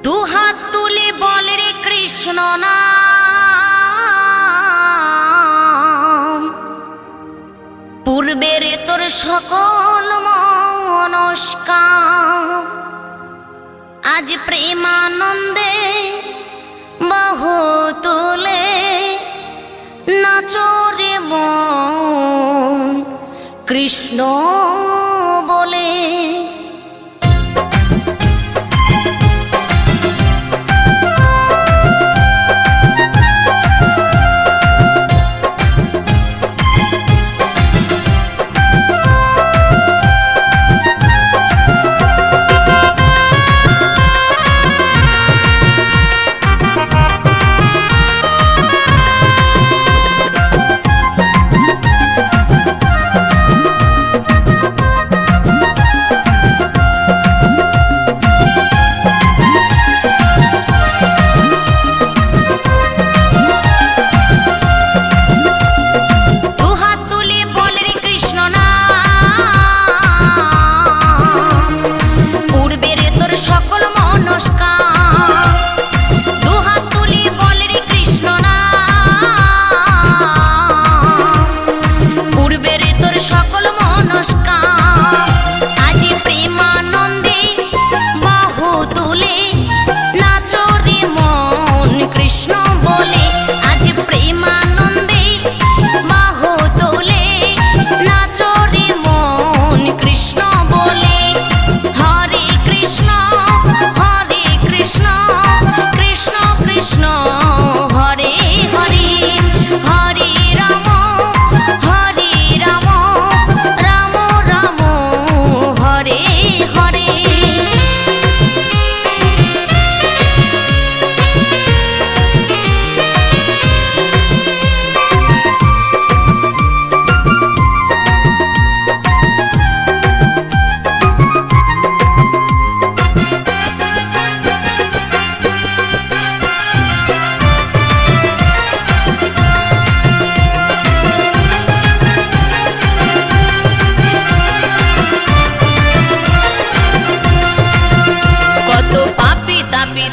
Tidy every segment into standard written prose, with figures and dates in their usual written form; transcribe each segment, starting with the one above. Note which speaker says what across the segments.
Speaker 1: দুহাত তুলে বল রে কৃষ্ণ নাম, পূর্বের তোর সকল মনস্কাম আজ প্রেমানন্দে বাহু তুলে নাচরে মন কৃষ্ণ বলে।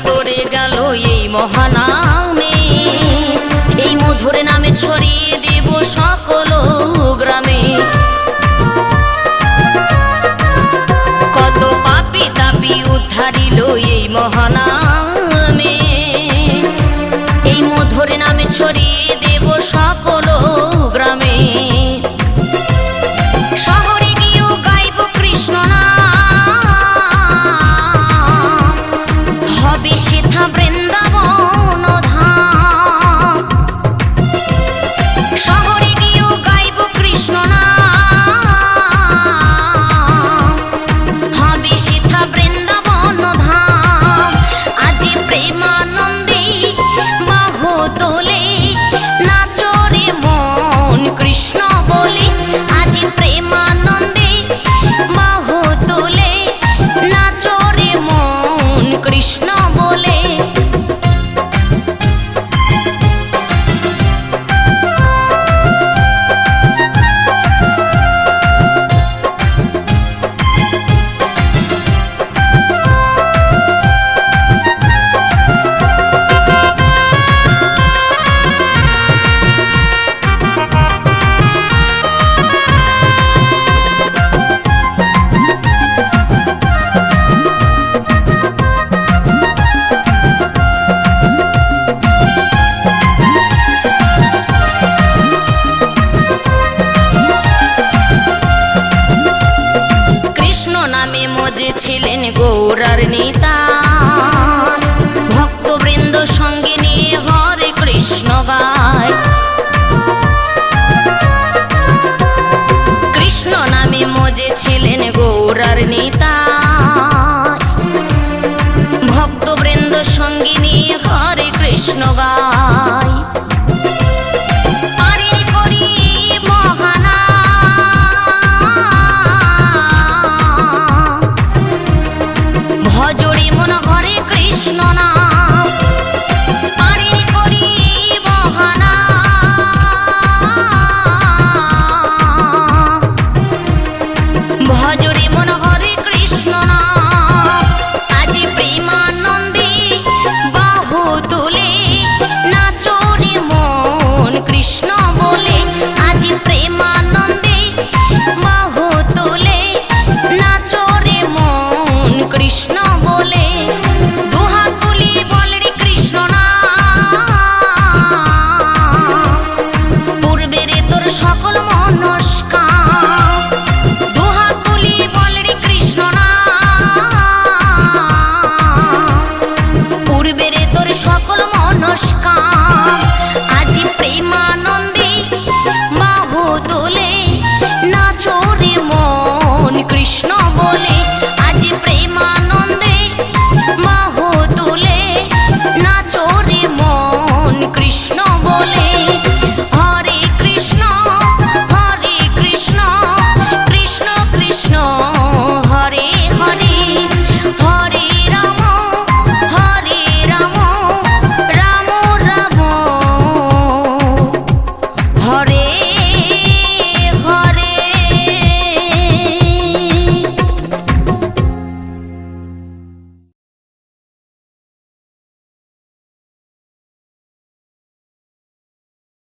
Speaker 1: তোরে গেল এই মহানামে, এই মধুর নামে ছড়িয়ে দেব সকল গ্রামে। কত পাপী তাপী উদ্ধারিল এই মহানামে, এই মধুর নামে ছড়িয়ে দেব সকল গ্রামে। ছিলেন গৌরার নেতা, ভক্তবৃন্দ সঙ্গে নিয়ে হরে কৃষ্ণ গায়। কৃষ্ণ নামে মজে ছিলেন গৌরার নেতা, ভক্তবৃন্দ সঙ্গে নিয়ে হরে কৃষ্ণ গায়। ভজরে মন হরে কৃষ্ণ নাম, পারি করি বহানা। ভজরে মন হরে কৃষ্ণ নাম, আজি প্রেমান